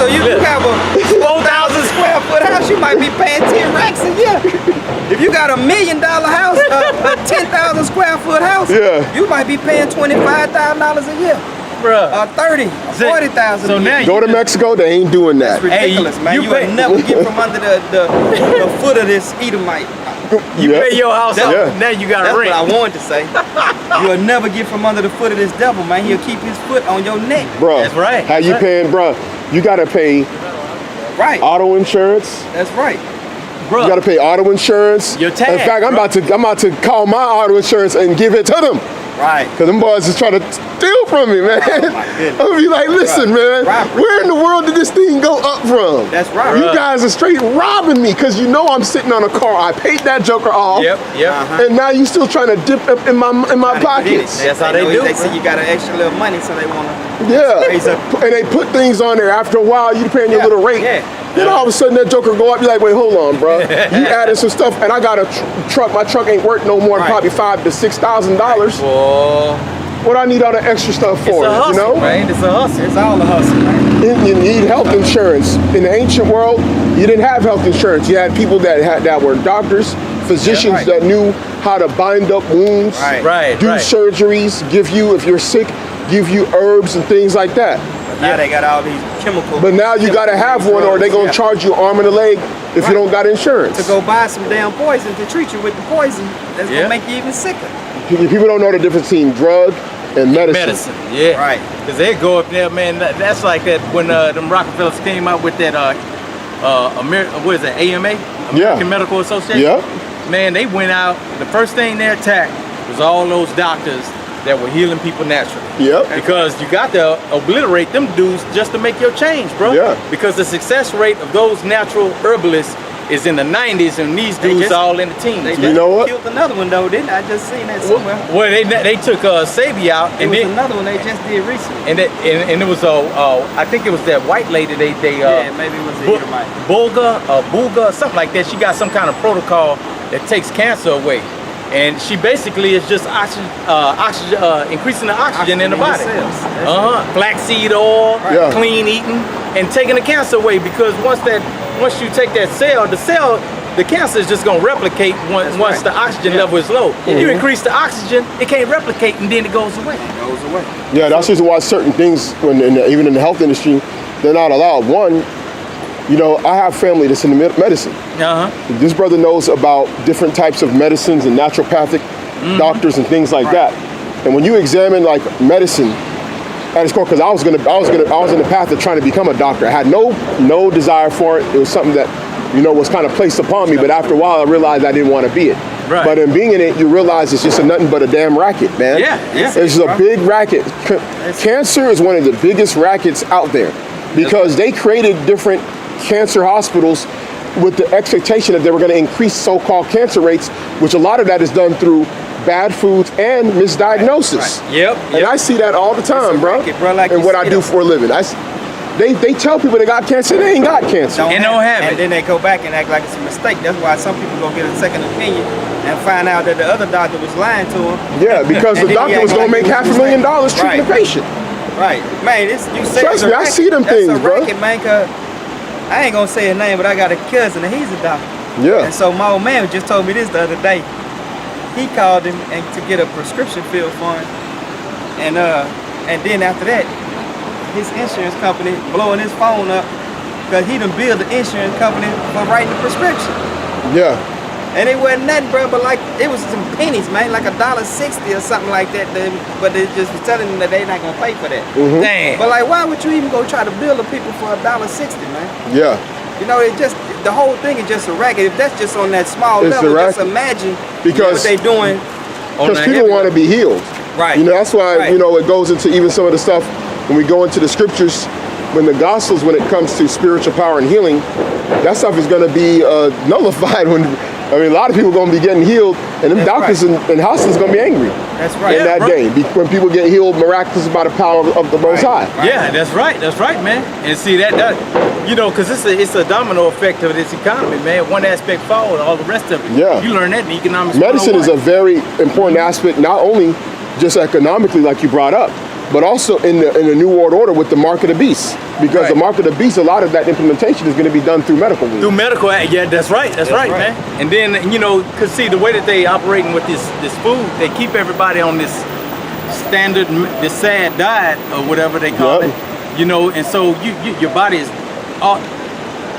So you have a 4,000 square foot house, you might be paying 10 racks a year. If you got $1 million house, a 10,000 square foot house, you might be paying $25,000 a year. Bruh. 30, 40,000. So now go to Mexico, they ain't doing that. That's ridiculous, man. You will never get from under the foot of this Edomite. You pay your house up, now you got That's rent. What I wanted to say. You'll never get from under the foot of this devil, man. He'll keep his foot on your neck. Bro, that's right. How you paying, bro? You gotta pay auto insurance. That's right. Bro, you gotta pay auto insurance. Your tag, in fact, I'm about to call my auto insurance and give it to them. Right. Because them boys is trying to steal from me, man. Oh, my goodness. I'm gonna be like, listen, man, where in the world did this thing go up from? That's right. You guys are straight robbing me because you know I'm sitting on a car. I paid that joker off. Yep. And now you still trying to dip up in my pockets. That's how they do. They see you got an extra little money, so they want to raise up. And they put things on there. After a while, you paying your little rate. Then all of a sudden that joker go up, you're like, wait, hold on, bro. You added some stuff, and I got a truck. My truck ain't worth no more than probably $5,000 to $6,000. What I need all the extra stuff for, it's a hustle, you know? Man. It's a hustle. It's all a hustle, man. You need health insurance. In the ancient world, you didn't have health insurance. You had people that were doctors, physicians that knew how to bind up wounds, do surgeries, give you, if you're sick, give you herbs and things like that. But now they got all these chemicals. But now you gotta have one, or they're gonna charge you arm and a leg if you don't got insurance. To go buy some damn poison to treat you with the poison, that's gonna make you even sicker. People don't know the difference between drug and medicine. Right. Because they go up there, man. That's like that when them Rockefellers came out with that, what is that, AMA? American Medical Association? Man, they went out, the first thing they attacked was all those doctors that were healing people naturally. Because you got to obliterate them dudes just to make your change, bro. Because the success rate of those natural herbalists is in the 90s, and these dudes all in the teens. They you know what? killed another one though, didn't I? Just seen that somewhere. Well, they took Sabi out, and then another one they just did recently. And it was I think it was that white lady. They maybe it was a Bulga, something like that. She got some kind of protocol that takes cancer away. And she basically is just increasing the oxygen in the body. Flaxseed oil, clean eating, and taking the cancer away. Because once you take that cell, the cancer is just gonna replicate once the oxygen level is low. You increase the oxygen, it can't replicate, and then it goes away. Yeah, that's just why certain things, even in the health industry, they're not allowed. One, you know, I have family that's in medicine. This brother knows about different types of medicines and naturopathic doctors and things like that. And when you examine like medicine at its core, because I was in the path of trying to become a doctor. I had no desire for it. It was something that, you know, was kind of placed upon me. But after a while, I realized I didn't want to be it. But in being in it, you realize it's just nothing but a damn racket, man. It's just a big racket. Cancer is one of the biggest rackets out there because they created different cancer hospitals with the expectation that they were going to increase so-called cancer rates, which a lot of that is done through bad foods and misdiagnosis. And I see that all the time, bro. And what I do for a living. They tell people they got cancer, they ain't got cancer. Don't have it. And then they go back and act like it's a mistake. That's why some people go get a second opinion and find out that the other doctor was lying to them. Yeah, because the doctor was going to make $500,000 treating the patient. Man, you say trust me, I see them things, bro. Racket, man, cause I ain't gonna say his name, but I got a cousin and he's a doctor. And so my old man just told me this the other day. He called him to get a prescription filled for him, and then after that, his insurance company blowing his phone up because he done billed the insurance company for writing the prescription. And it wasn't nothing, bro, but like it was some pennies, man, like $1.60 or something like that. But they just was telling them that they not gonna pay for that. Damn. But like, why would you even go try to bill the people for $1.60, man? You know, it just the whole thing is just a racket. If that's just on that small level, just imagine what they doing. Because people want to be healed. You know, that's why you know it goes into even some of the stuff when we go into the scriptures. When the Gospels, when it comes to spiritual power and healing, that stuff is going to be nullified when. I mean, a lot of people are going to be getting healed, and them doctors and hospitals are going to be angry. In that day, when people get healed miraculously by the power of the Most High. Yeah, that's right, man. And see that you know, because it's a domino effect of this economy, man. One aspect falls, all the rest of it. You learn that in economics. Medicine is a very important aspect, not only just economically, like you brought up, but also in the New World Order with the mark of the beast. Because the mark of the beast, a lot of that implementation is going to be done through medical means. Through medical, yeah, that's right, man. And then, you know, because see, the way that they operating with this food, they keep everybody on this standard, this sad diet or whatever they call it, you know, and so your body is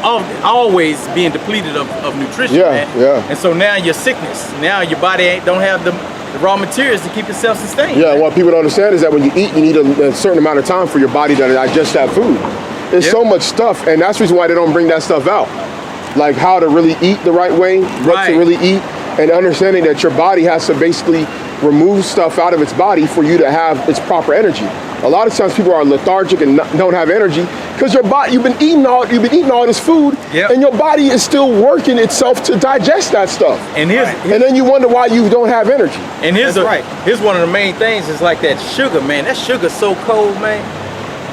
always being depleted of nutrition, man. And so now your sickness, now your body don't have the raw materials to keep itself sustained. Yeah, what people don't understand is that when you eat, you need a certain amount of time for your body to digest that food. There's so much stuff, and that's the reason why they don't bring that stuff out. Like how to really eat the right way, what to really eat, and understanding that your body has to basically remove stuff out of its body for you to have its proper energy. A lot of times people are lethargic and don't have energy because your body, you've been eating all this food, and your body is still working itself to digest that stuff. And then you wonder why you don't have energy. And here's one of the main things is like that sugar, man. That sugar's so cold, man.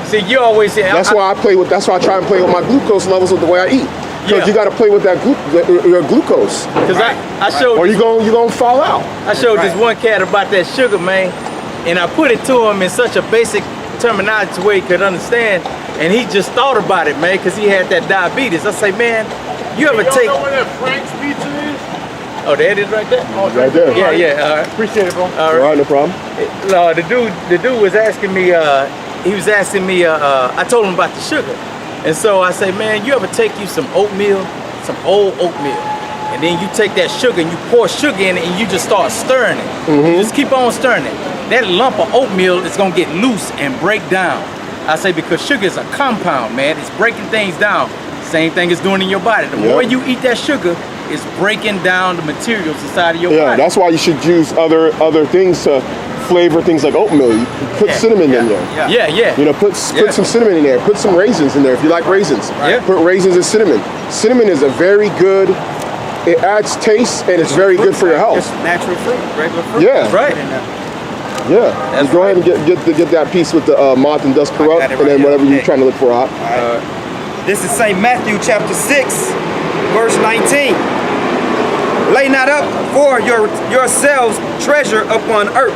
See, you always say that's why I try and play with my glucose levels with the way I eat. Because you got to play with that your glucose. Because I showed, or you gonna fall out. I showed this one cat about that sugar, man, and I put it to him in such a basic terminology where he could understand, and he just thought about it, man, because he had that diabetes. I say, man, you ever take? You know where that Frank's pizza is? Oh, there it is, right there. Oh, right there. Yeah. All right. Appreciate it, bro. All right, no problem. No, the dude was asking me. He was asking me. I told him about the sugar. And so I say, man, you ever take you some oatmeal, some old oatmeal, and then you take that sugar and you pour sugar in it and you just start stirring it. Just keep on stirring it. That lump of oatmeal is gonna get loose and break down. I say because sugar is a compound, man. It's breaking things down. Same thing it's doing in your body. The more you eat that sugar, it's breaking down the materials inside of your body. Yeah, that's why you should use other things to flavor things like oatmeal. You put cinnamon in there. You know, put some cinnamon in there. Put some raisins in there if you like raisins. Put raisins and cinnamon. Cinnamon is a very good. It adds taste and it's very good for your health. Just natural fruit, regular fruit. Yeah, right. Yeah, go ahead and get that piece with the moth and dust corrupt, and then whatever you're trying to look for out. This is St. Matthew chapter 6, verse 19. Lay not up for yourselves treasure upon earth,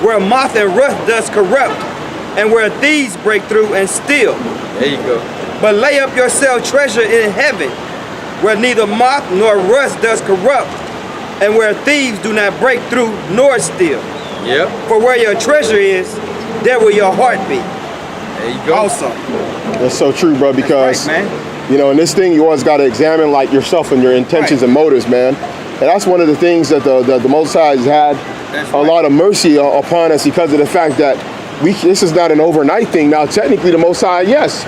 where moth and rust does corrupt, and where thieves break through and steal. There you go. But lay up yourself treasure in heaven, where neither moth nor rust does corrupt, and where thieves do not break through nor steal. For where your treasure is, there will your heart be. There you go. Also. That's so true, bro, because you know, in this thing you always got to examine like yourself and your intentions and motives, man. And that's one of the things that the Most High has had a lot of mercy upon us because of the fact that this is not an overnight thing. Now, technically, the Most High, yes,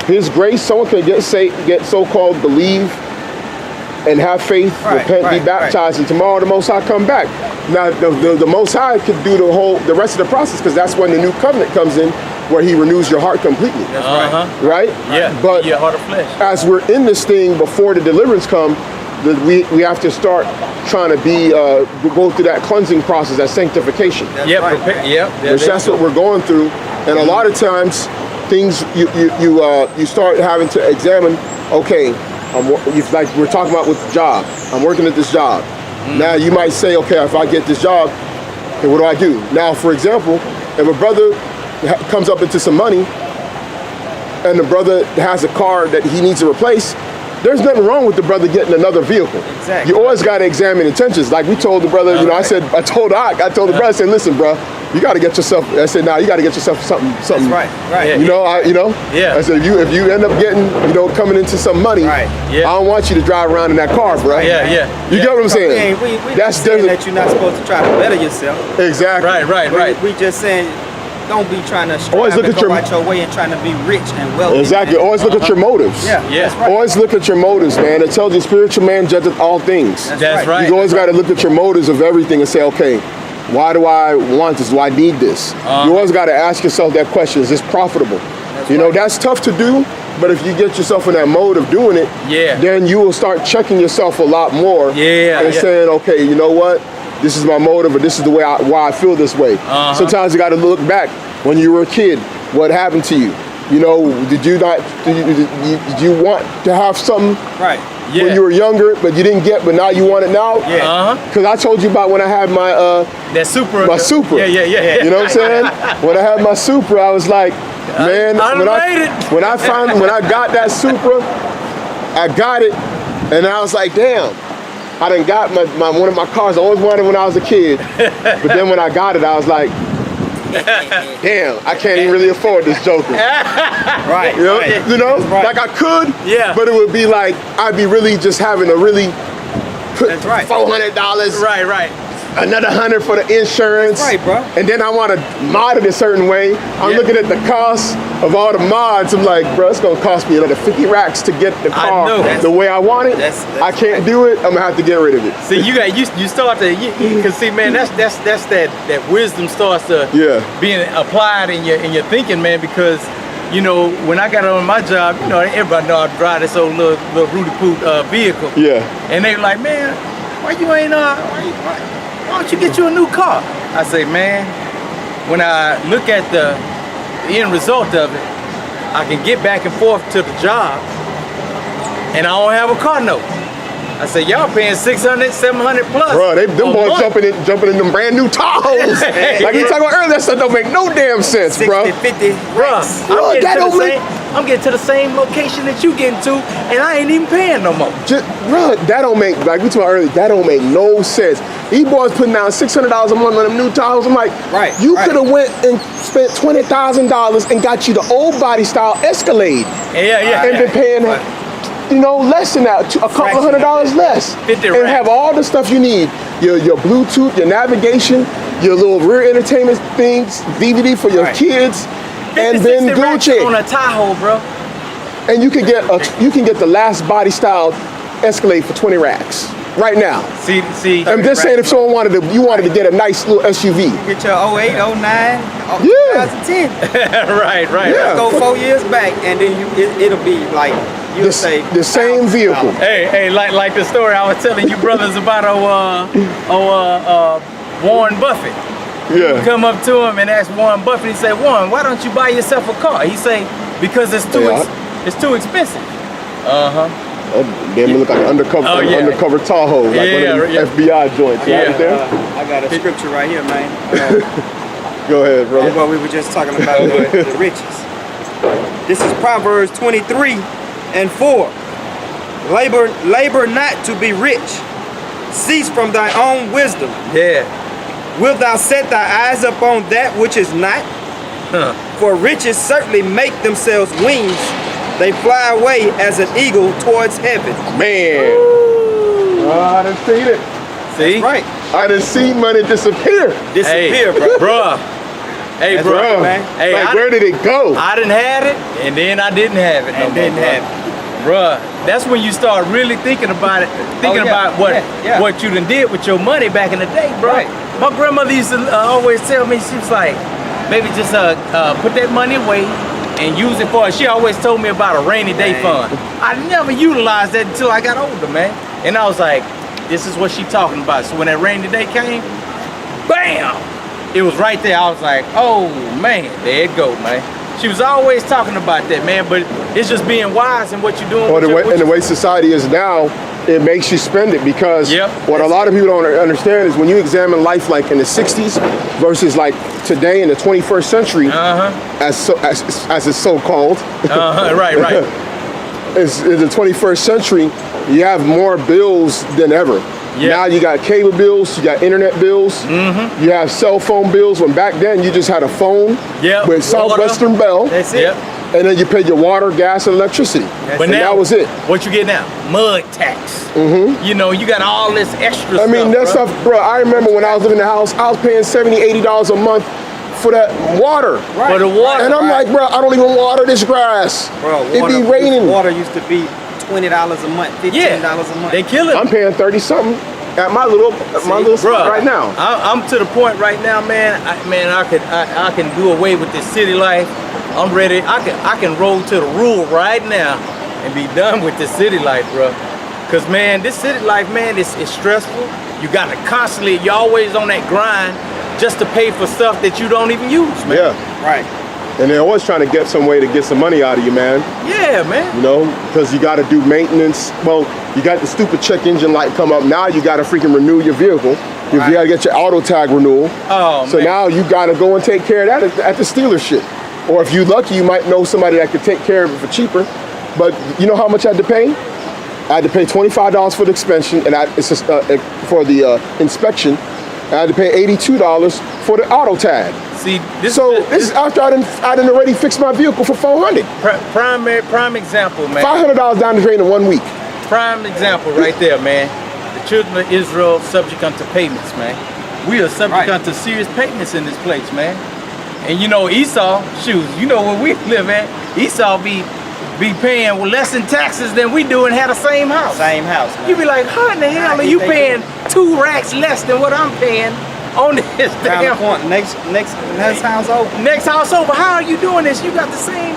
His grace, someone can get so-called believe and have faith, repent, be baptized, and tomorrow the Most High come back. Now, the Most High could do the rest of the process because that's when the new covenant comes in, where He renews your heart completely. That's right. Yeah. But your heart of flesh. As we're in this thing before the deliverance come, we have to start trying to go through that cleansing process, that sanctification. That's what we're going through, and a lot of times things you start having to examine. Okay, like we're talking about with the job. I'm working at this job. Now you might say, okay, if I get this job, then what do I do? Now, for example, if a brother comes up into some money and the brother has a car that he needs to replace, there's nothing wrong with the brother getting another vehicle. Exactly. You always got to examine intentions. Like we told the brother, you know, I told the brother, I said, listen, bro, you got to get yourself. I said, you got to get yourself something. That's right. You know, I said, if you end up getting, coming into some money, I don't want you to drive around in that car, bro. You get what I'm saying? That's saying that you're not supposed to try to better yourself. Exactly. Right. We just saying, don't be trying to always look at go out your way and trying to be rich and wealthy. Exactly. Always look at your motives. That's right. Always look at your motives, man. It tells you spiritual man judgeth all things. That's right. You always got to look at your motives of everything and say, okay, why do I want this? Do I need this? You always got to ask yourself that question: is this profitable? That's tough to do, but if you get yourself in that mode of doing it, then you will start checking yourself a lot more. And saying, okay, you know what? This is my motive, or this is the way why I feel this way. Sometimes you got to look back when you were a kid. What happened to you? Did you want to have something? when you were younger, but you didn't get, but now you want it now? Yeah. Because I told you about when I had my that Supra. My Supra. Yeah. You know what I'm saying? When I had my Supra, I was like, man, when I got that Supra, I got it, and I was like, damn. I done got one of my cars I always wanted when I was a kid. But then when I got it, I was like, damn, I can't even really afford this Joker. Right. You know? Like I could, but it would be like, I'd be really just having to really put $400. Right. Another $100 for the insurance. That's right, bro. And then I want to mod it a certain way. I'm looking at the cost of all the mods. I'm like, bro, it's gonna cost me another 50 racks to get the car the way I want it. I can't do it. I'm gonna have to get rid of it. See, you start to, cause see, man, that's that wisdom starts to being applied in your thinking, man. Because you know, when I got on my job, you know, everybody know I drive this old little Rudy Poot vehicle. Yeah. And they like, man, why you ain't why don't you get you a new car? I say, man, when I look at the end result of it, I can get back and forth to the job and I don't have a car note. I say, y'all paying $600, $700 plus. Bro, them boys jumping in them brand new Tahoes. Like you talking about earlier, that stuff don't make no damn sense, 60, bro. 50. I'm getting to the same location that you getting to, and I ain't even paying no more. Bro, that don't make, like we talking about earlier, that don't make no sense. These boys putting down $600 a month on them new Tahoes. I'm like, you could have went and spent $20,000 and got you the old body style Escalade. And been paying you know, less than that, a couple $100 less. And have all the stuff you need. Your Bluetooth, your navigation, your little rear entertainment things, DVD for your kids, and then Gucci. On a Tahoe, bro. And you can get the last body style Escalade for 20 racks. Right now. See. I'm just saying, if someone wanted to get a nice little SUV. Get your 08, 09, 2010. Right. Let's go 4 years back, and then it'll be like the same vehicle. Hey, like the story I was telling you brothers about Warren Buffett. You come up to him and ask Warren Buffett. He say, Warren, why don't you buy yourself a car? He say, because it's too expensive. Damn, it look like an undercover Tahoe, like one of them FBI joints. Right there? I got a scripture right here, man. Go ahead, brother. What we were just talking about, the riches. This is Proverbs 23:4. Labor not to be rich. Cease from thy own wisdom. Wilt thou set thy eyes upon that which is not? For riches certainly make themselves wings. They fly away as an eagle towards heaven. Man. I done seen it. See? That's right. I done seen money disappear. Bro. Hey, bro. Man. Hey, like, where did it go? I done had it, and then I didn't have it. Bruh, that's when you start really thinking about it. About what you done did with your money back in the day, bro. My grandmother used to always tell me, she was like, baby, just put that money away and use it for, she always told me about a rainy day fund. I never utilized that until I got older, man. And I was like, this is what she talking about. So when that rainy day came, bam, it was right there. I was like, oh man, there it go, man. She was always talking about that, man, but it's just being wise in what you're doing. The way society is now, it makes you spend it, because what a lot of people don't understand is when you examine life like in the 60s versus like today in the 21st century, as it's so called. Right. In the 21st century, you have more bills than ever. Now you got cable bills, you got internet bills, you have cell phone bills, when back then you just had a phone with Southwestern Bell. That's it. And then you paid your water, gas, and electricity. But now, that was it. What you get now? Mud tax. You know, you got all this extra stuff. I mean, that stuff, bro, I remember when I was living in the house, I was paying $70, $80 a month for that water. For the water. And I'm like, bro, I don't even water this grass. Bro, it be raining. Water used to be $20 a month, $15 a month. They kill it. I'm paying 30 something at my little spot right now. I'm to the point right now, man. I can do away with this city life. I'm ready. I can roll to the rural right now and be done with this city life, bro. Cause man, this city life, man, it's stressful. You gotta constantly, you're always on that grind just to pay for stuff that you don't even use, man. Right. And they're always trying to get some way to get some money out of you, man. Yeah, man. You know, because you got to do maintenance. Well, you got the stupid check engine light come up. Now you got to freaking renew your vehicle. You got to get your auto tag renewal. Oh, so man. now you got to go and take care of that at the dealership. Or if you're lucky, you might know somebody that could take care of it for cheaper. But you know how much I had to pay? I had to pay $25 for the inspection, and for the inspection. I had to pay $82 for the auto tag. See, this is after I done already fixed my vehicle for $400. Prime example, man. $500 down the drain in 1 week. Prime example right there, man. The children of Israel subject unto payments, man. We are subject unto serious payments in this place, man. And you know, Esau, shoot, you know where we live at. Esau be paying less in taxes than we do and have the same house. Same house, man. You be like, how in the hell are you paying 2 racks less than what I'm paying on this damn next house over? Next house over. How are you doing this? You got the same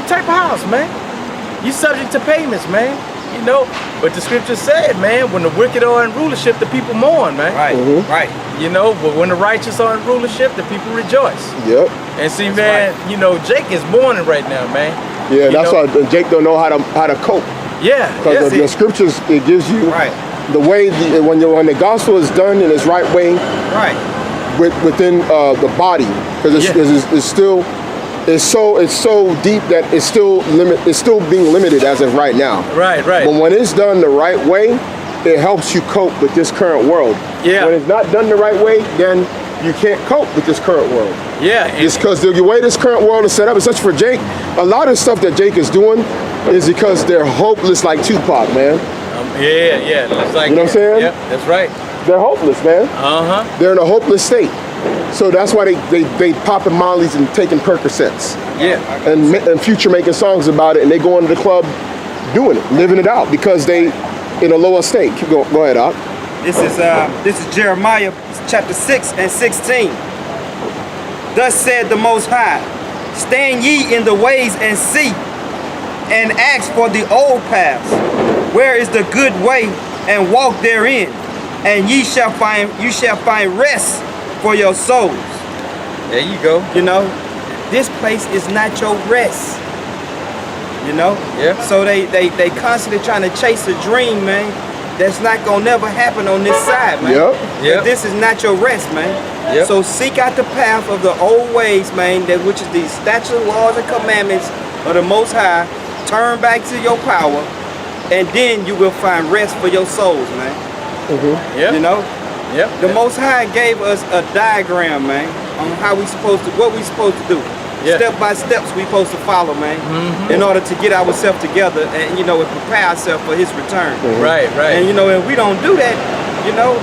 type of house, man. You subject to payments, man. You know, but the scripture said, man, when the wicked are in rulership, the people mourn, man. Right, right. You know, but when the righteous are in rulership, the people rejoice. Yep. And see, man, you know, Jake is mourning right now, man. Yeah, that's why Jake don't know how to cope. Yeah, because the scriptures, it gives you the way when the gospel is done in its right way, within the body, because it's still. It's so deep that it's still being limited as of right now. Right. But when it's done the right way, it helps you cope with this current world. Yeah. When it's not done the right way, then you can't cope with this current world. Yeah. It's because the way this current world is set up, such for Jake, a lot of stuff that Jake is doing is because they're hopeless like Tupac, man. Yeah. It's like, you know what I'm saying? Yeah, that's right. They're hopeless, man. They're in a hopeless state. So that's why they popping mollies and taking Percocets. Yeah. And Future making songs about it, and they go into the club doing it, living it out, because they in a lower state. Go ahead, Doc. This is Jeremiah chapter 6 and 16. Thus said the Most High, stand ye in the ways and see, and ask for the old paths. Where is the good way, and walk therein, and you shall find rest for your souls. There you go. You know, this place is not your rest. You know? Yeah. So they constantly trying to chase a dream, man. That's not gonna never happen on this side, man. Yep. This is not your rest, man. Yep. So seek out the path of the old ways, man, which is the statutes, laws, and commandments of the Most High. Turn back to your power, and then you will find rest for your souls, man. Yeah. You know? Yep. The Most High gave us a diagram, man, on what we supposed to do. Yeah. Step by steps we supposed to follow, man, in order to get ourselves together and, you know, and prepare ourselves for his return. Right. And, you know, if we don't do that, you know,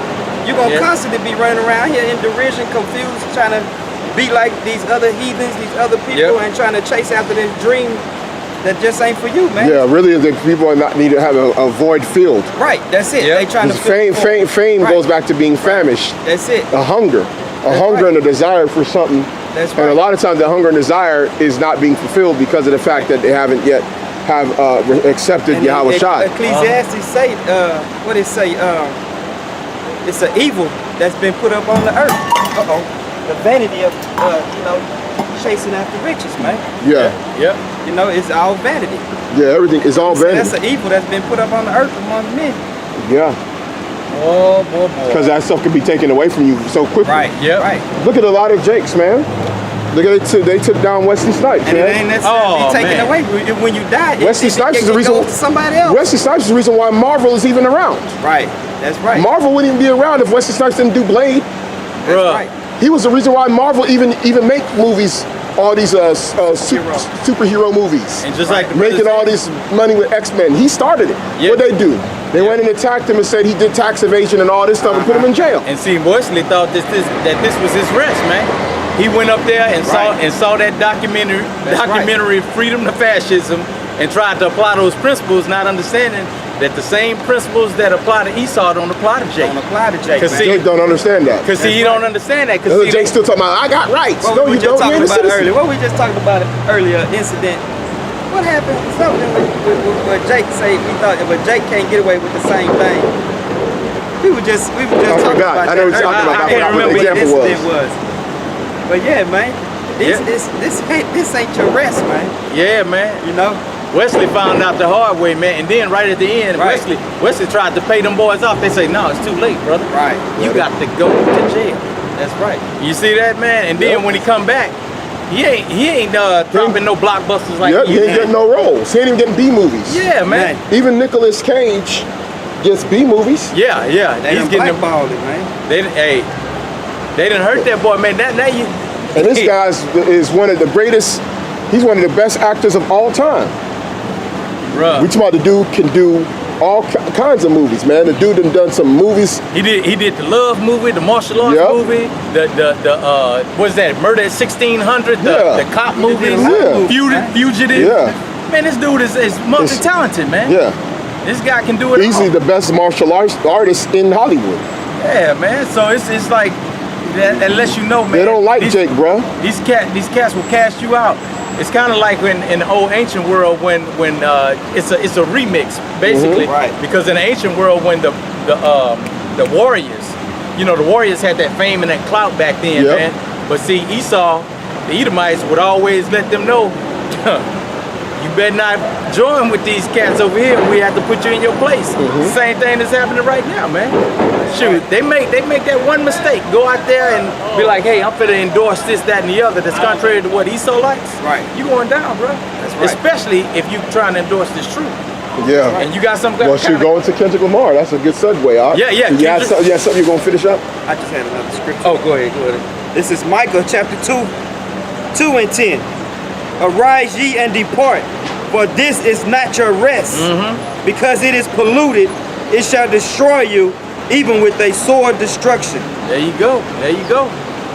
you're going to constantly be running around here in derision, confused, trying to be like these other heathens, these other people, and trying to chase after this dream that just ain't for you, man. Yeah, really, the people are not need to have a void filled. Right, that's it. They trying to fame goes back to being famished. That's it. A hunger and a desire for something. That's right. And a lot of times the hunger and desire is not being fulfilled because of the fact that they haven't yet accepted Yahawashi. Ecclesiastes say, what it say? It's an evil that's been put up on the earth. The vanity of, you know, chasing after riches, man. Yeah. You know, it's all vanity. Yeah, everything is all vanity. That's an evil that's been put up on the earth among men. Yeah. Oh, boy. Because that stuff can be taken away from you so quickly. Right. Right. Look at a lot of Jakes, man. Look at it. They took down Wesley Snipes, and man. it ain't necessarily taken away. When you die, Wesley Snipes is the reason. Goes to somebody else. Wesley Snipes is the reason why Marvel is even around. Right. That's right. Marvel wouldn't even be around if Wesley Snipes didn't do Blade. That's right. He was the reason why Marvel even make movies, all these superhero movies. And just like making all this money with X-Men. He started it. Yeah. What'd they do? They went and attacked him and said he did tax evasion and all this stuff and put him in jail. And see, Wesley thought that this was his rest, man. He went up there and saw that documentary Freedom to Fascism, and tried to apply those principles, not understanding that the same principles that apply to Esau don't apply to Jake. Don't apply to Jake. Because Jake don't understand that. Because he don't understand that. Because Jake's still talking about, I got rights. What we just talking about earlier. What we just talked about earlier, incident. What happened? Something with Jake say we thought, but Jake can't get away with the same thing. We were just talking about that. I know what you're talking about. I can't remember what the incident was. But yeah, man, This ain't your rest, man. Yeah, man. You know? Wesley found out the hard way, man, and then right at the end, Wesley tried to pay them boys off. They say, no, it's too late, brother. Right. You got to go to jail. That's right. You see that, man? And then when he come back, he ain't dropping no blockbusters like he ain't getting no roles. He ain't even getting B movies. Yeah, man. Even Nicolas Cage gets B movies. Yeah. He's getting blackballed, man. They didn't hurt that boy, man. And this guy is one of the greatest. He's one of the best actors of all time. Bruh. We talking about the dude can do all kinds of movies, man. The dude done some movies. He did the Love movie, the martial arts movie, the what's that? Murder at 1600, the cop movie, Fugitive. Yeah. Man, this dude is multi-talented, man. Yeah. This guy can do it. Easily the best martial artist in Hollywood. Yeah, man. So it's like unless you know, man. They don't like Jake, bro. These cats will cast you out. It's kind of like in the old ancient world when it's a remix basically, right? Because in the ancient world when the warriors, the warriors had that fame and that clout back then, man. But see, Esau, the Edomites would always let them know, you better not join with these cats over here. We have to put you in your place. Same thing that's happening right now, man. Shoot, they make that one mistake. Go out there and be like, hey, I'm finna endorse this, that, and the other that's contrary to what Esau likes. Right. You going down, bro. That's right. Especially if you trying to endorse this truth. Yeah. And you got something. Well, you're going to Kendrick Lamar. That's a good segue. Yeah. You have something you're gonna finish up? I just had another scripture. Oh, go ahead. This is Micah chapter 2 and 10. Arise ye and depart, for this is not your rest, because it is polluted. It shall destroy you, even with a sore destruction. There you go.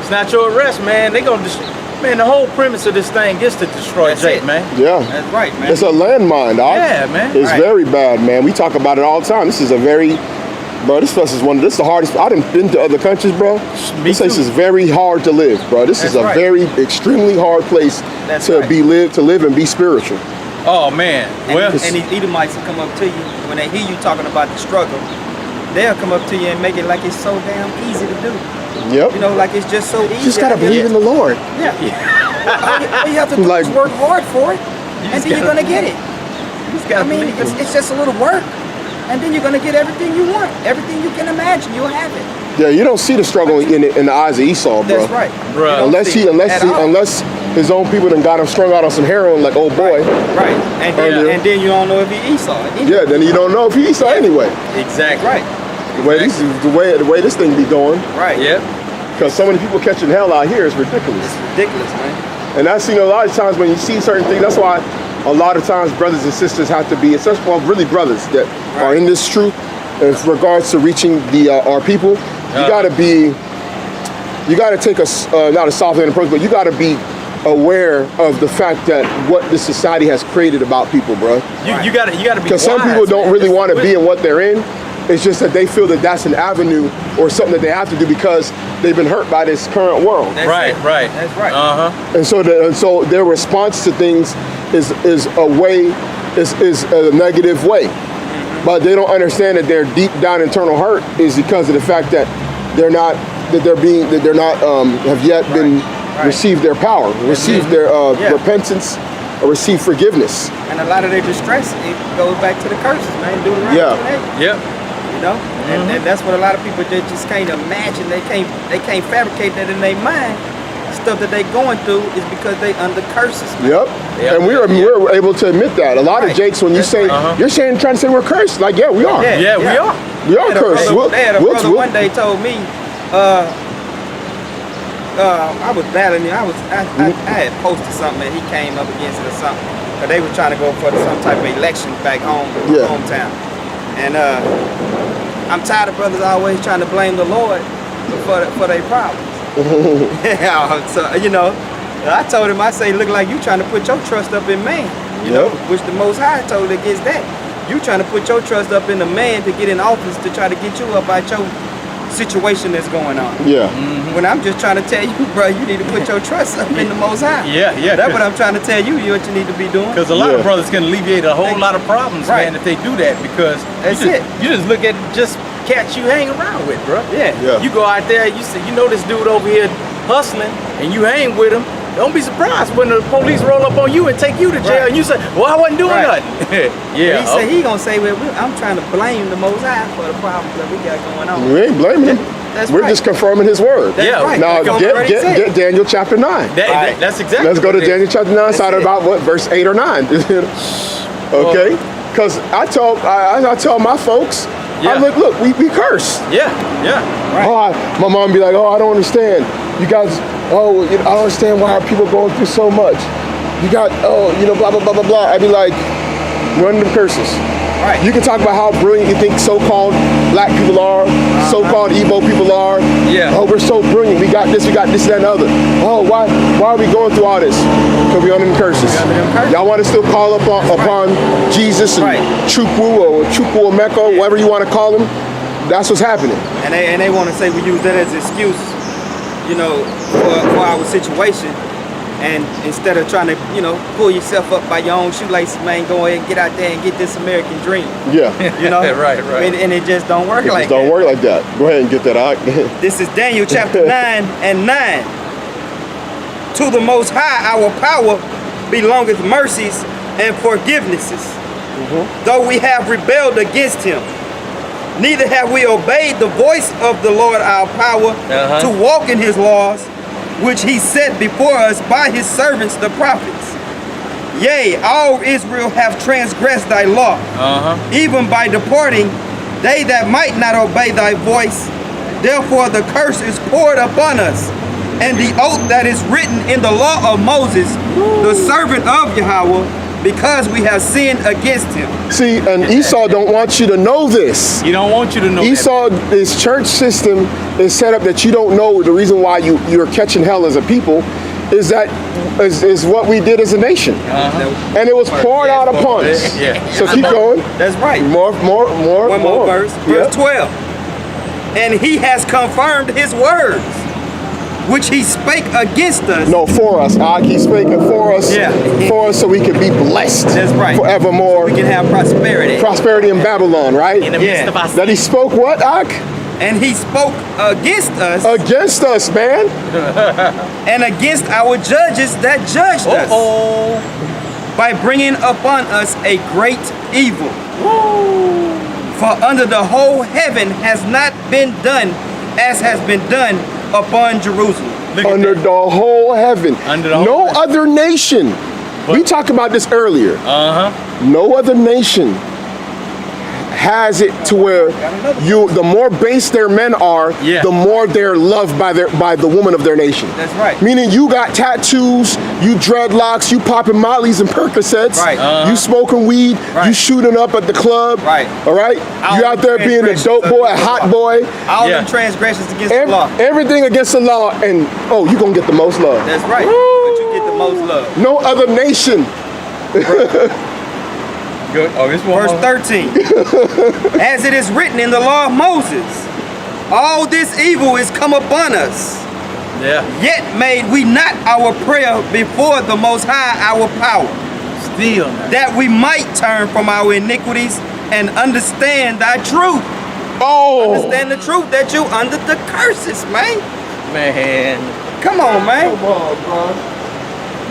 It's not your rest, man. They gonna destroy. Man, the whole premise of this thing is to destroy Jake, man. Yeah. That's right, man. It's a landmine, dog. Yeah, man. It's very bad, man. We talk about it all the time. This is a very, bro, this place is this is the hardest. I done been to other countries, bro. This place is very hard to live, bro. This is a very, extremely hard place to live and be spiritual. Oh, man. And these Edomites will come up to you, when they hear you talking about the struggle, they'll come up to you and make it like it's so damn easy to do. Yep. Like it's just so easy. You just gotta believe in the Lord. Yeah. All you have to do is work hard for it, and then you're gonna get it. It's just a little work, and then you're gonna get everything you want, everything you can imagine. You'll have it. Yeah, you don't see the struggle in the eyes of Esau, bro. That's right. Bro. Unless his own people done got him strung out on some heroin, like old boy. Right. And then you don't know if he Esau. Yeah, then you don't know if he Esau anyway. Exactly. Right. The way this thing be going. Right. Yep. Because so many people catching hell out here is ridiculous. It's ridiculous, man. And that's, a lot of times when you see certain things, that's why a lot of times brothers and sisters have to be, really brothers that are in this truth in regards to reaching our people. You gotta take not a soft-handed approach, but you gotta be aware of the fact that what this society has created about people, bro. You gotta be. Because some people don't really want to be in what they're in. It's just that they feel that that's an avenue or something that they have to do because they've been hurt by this current world. That's right. That's right. And so their response to things is a negative way, but they don't understand that their deep down internal hurt is because of the fact that have yet been received their power, received their repentance, or received forgiveness. And a lot of their distress, it goes back to the curses, man. Yep. And that's what a lot of people just can't imagine. They can't fabricate that in their mind. Stuff that they going through is because they under curses, man. Yep. And we're able to admit that. A lot of Jakes, when you say you're trying to say we're cursed, like we are. Yeah, we are. We are cursed. They had a brother one day told me, I was battling. I had posted something and he came up against it or something. But they were trying to go for some type of election back home, hometown. And I'm tired of brothers always trying to blame the Lord for their problems. So I told him, I say, look like you trying to put your trust up in man. Which the Most High told against that. You trying to put your trust up in a man to get in office to try to get you up out your situation that's going on. Yeah. When I'm just trying to tell you, bro, you need to put your trust up in the Most High. Yeah. That's what I'm trying to tell you. What you need to be doing. Because a lot of brothers can alleviate a whole lot of problems, man, if they do that. Because you just look at just cats you hang around with, bro. Yeah. You go out there, you see, this dude over here hustling, and you hang with him. don't be surprised when the police roll up on you and take you to jail and you say, well, I wasn't doing nothing. Yeah. He said he gonna say, well, I'm trying to blame the Most High for the problems that we got going on. We ain't blaming him. We're just confirming his word. That's right. Now get Daniel chapter 9. That's exactly. Let's go to Daniel chapter 9, starting about what, verse 8 or 9. Okay? Because I tell my folks, look, we curse. Yeah. Right. Oh, my mom be like, oh, I don't understand. You guys, I don't understand why are people going through so much. You got, blah, blah, blah, blah, blah. I be like, run them curses. Right. You can talk about how brilliant you think so-called black people are, so-called Igbo people are. Yeah. Oh, we're so brilliant. We got this, that, and other. Oh, why are we going through all this? Because we under them curses. Y'all want to still call upon Jesus and Chukwu or Chukwuemeka, whatever you want to call him. That's what's happening. And they want to say we use that as an excuse, for our situation. And instead of trying to, pull yourself up by your own shoelaces, man, go ahead and get out there and get this American dream. Yeah. Right. And it just don't work like that. It just don't work like that. Go ahead and get that out. This is Daniel chapter 9 and 9. To the Most High, our power belongeth mercies and forgivenesses. Though we have rebelled against him, neither have we obeyed the voice of the Lord our power to walk in his laws, which he set before us by his servants the prophets. Yea, all Israel have transgressed thy law, even by departing, they that might not obey thy voice. Therefore the curse is poured upon us, and the oath that is written in the law of Moses, the servant of Yahweh, because we have sinned against him. See, and Esau don't want you to know this. He don't want you to know Esau, his church system is set up that you don't know the reason why you're catching hell as a people is what we did as a nation. And it was poured out upon us. So keep going. That's right. More. One more verse. Verse 12. And he has confirmed his words, which he spake against us. No, for us. He's speaking for us. For us so we can be blessed. That's right. Forevermore. So we can have prosperity. Prosperity in Babylon, right? In the midst of us. That he spoke what, Ak? And he spoke against us. Against us, man. And against our judges that judged us. By bringing upon us a great evil. For under the whole heaven has not been done as has been done upon Jerusalem. Under the whole heaven. No other nation. We talked about this earlier. No other nation has it to where the more base their men are, the more they're loved by the woman of their nation. That's right. Meaning you got tattoos, you dreadlocks, you popping Molly's and Percocets, you smoking weed, you shooting up at the club, all right? You out there being a dope boy, a hot boy. All them transgressions against the law. Everything against the law, and you're gonna get the most love. That's right. But you get the most love. No other nation. Verse 13. As it is written in the law of Moses, all this evil is come upon us. Yet made we not our prayer before the Most High our power. Still. That we might turn from our iniquities and understand thy truth. Understand the truth that you under the curses, man. Come on, man. Come on,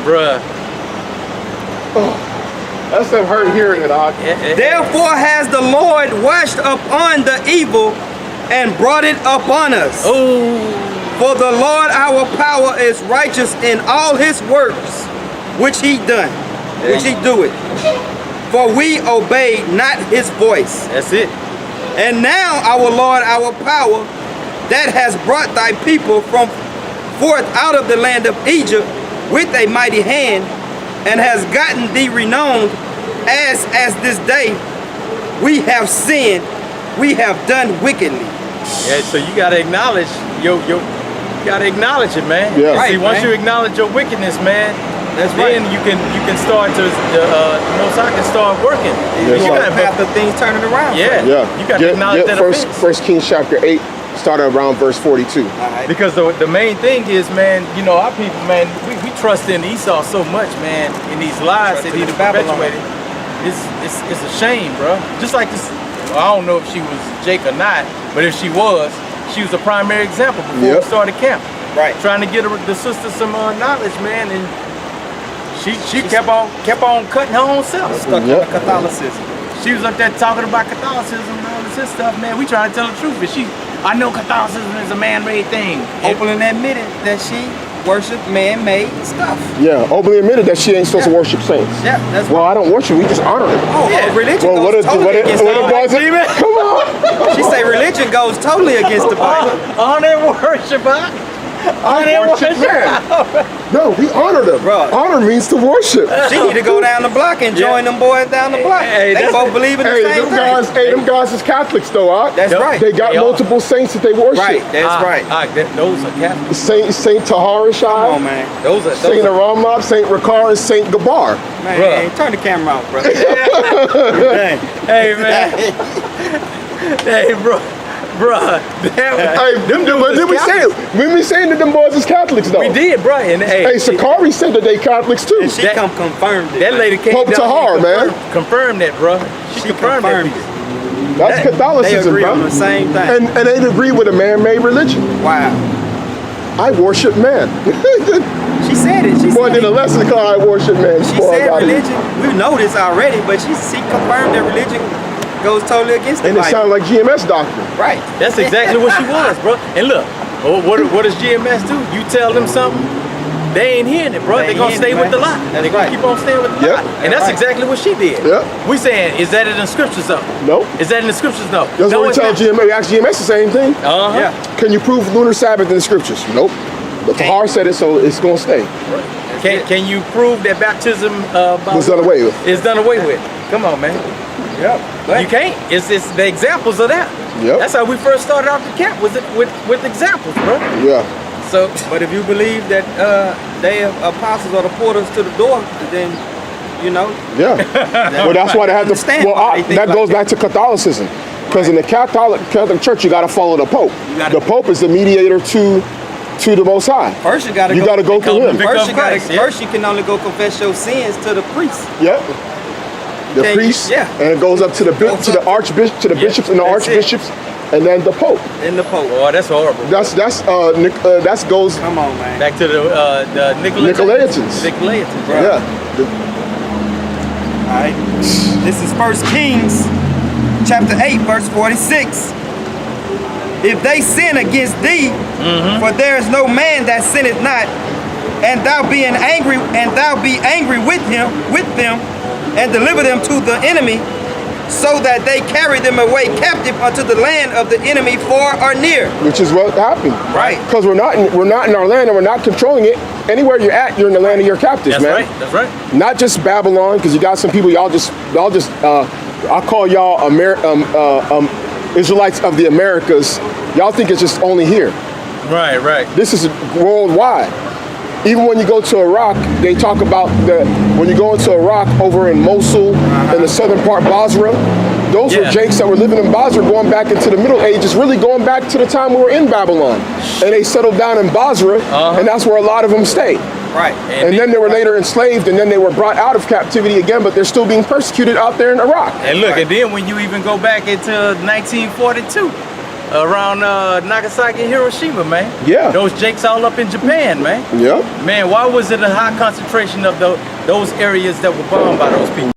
bruh. That's that hurt hearing it, Ak. Therefore has the Lord washed upon the evil and brought it upon us. For the Lord our power is righteous in all his works, which he done, which he doeth. For we obeyed not his voice. That's it. And now our Lord our power, that has brought thy people from forth out of the land of Egypt with a mighty hand, and has gotten thee renowned as this day we have sinned, we have done wickedly. So you gotta acknowledge you gotta acknowledge it, man. See, once you acknowledge your wickedness, man, then you can start to the Most High can start working. You gotta have the things turning around. You gotta acknowledge that offense. First Kings chapter 8, starting around verse 42. Because the main thing is, man, our people, man, we trust in Esau so much, man, in these lies that he perpetuated. It's a shame, bro. Just like this, I don't know if she was Jake or not, but if she was a primary example before we started camp. Right. Trying to get the sister some knowledge, man, and she kept on cutting her own self. Stuck on Catholicism. She was up there talking about Catholicism and all this stuff, man. We trying to tell the truth, but I know Catholicism is a man-made thing. Openly admitted that she worshiped man-made stuff. Yeah, openly admitted that she ain't supposed to worship saints. Yeah, that's well, I don't worship. We just honor them. Oh, religion goes totally against the Bible. Come on. She say religion goes totally against the Bible. Honor and worship, huh? I worship man. No, we honor them. Bro. Honor means to worship. She need to go down the block and join them boys down the block. They both believe in the same thing. Them guys is Catholics though, huh? That's right. They got multiple saints that they worship. Right, that's right. Those are Catholics. Saint Taharishai. Come on, man. Saint Aramab, Saint Rakar, and Saint Gabar. Man, turn the camera off, bro. Hey, man. Hey, bro. Bruh, did we say it? We been saying that them boys is Catholics though. We did, bruh. And hey, Sakari said that they Catholics too. And she confirmed it. That lady came Pope down Tahar, man. Confirmed that, bruh. She confirmed that. That's Catholicism, they agree bro. on the same thing. And they agree with a man-made religion. Wow. I worship man. She said it. She Boy, said did a lesson called I worship man. She said religion. We know this already, but she confirmed that religion goes totally against the Bible. And it sounded like GMS doctrine. Right. That's exactly what she was, bro. And look, what does GMS do? You tell them something, they ain't hearing it, bro. They're going to stay with the lie. They're going to keep on staying with the lie. And that's exactly what she did. We saying, is that in the scriptures though? Nope. Is that in the scriptures though? That's what we tell GMS. We ask GMS the same thing. Yeah. Can you prove lunar Sabbath in the scriptures? Nope. But Tahar said it, so it's going to stay. Can you prove that baptism was done away with? Is done away with? Come on, man. Yep. You can't. It's the examples of that. Yep. That's how we first started off the camp, was it with examples, bro. Yeah. So, but if you believe that they apostles are the porters to the door, then you know. Yeah. Well, that's why they have to. Well, that goes back to Catholicism, because in the Catholic Church, you got to follow the Pope. The Pope is the mediator to the Most High. First, you got to go through him. First, you can only go confess your sins to the priest. Yep. The priest, and it goes up to the archbishop, to the bishops and the archbishops, and then the Pope. And the Pope. Oh, that's horrible. That goes. Come on, man. Back to the Nicolaitans. Nicolaitans, bro. Yeah. All right. This is 1 Kings, chapter 8, verse 46. If they sin against thee, for there is no man that sinneth not, and thou be angry with them, and deliver them to the enemy, so that they carry them away captive unto the land of the enemy, far or near. Which is what happened, right? Because we're not in our land, and we're not controlling it. Anywhere you're at, you're in the land of your captives, man. That's right. Not just Babylon, because you got some people y'all just. I call y'all Israelites of the Americas. Y'all think it's just only here. Right. This is worldwide. Even when you go to Iraq, they talk about when you go into Iraq over in Mosul, in the southern part, Basra, those were Jakes that were living in Basra going back into the Middle Ages, really going back to the time we were in Babylon. And they settled down in Basra, and that's where a lot of them stayed. Right. And then they were later enslaved, and then they were brought out of captivity again, but they're still being persecuted out there in Iraq. And look, and then when you even go back into 1942, around Nagasaki and Hiroshima, man. Yeah. Those Jakes all up in Japan, man. Yeah. Man, why was it a high concentration of those areas that were bombed by those people?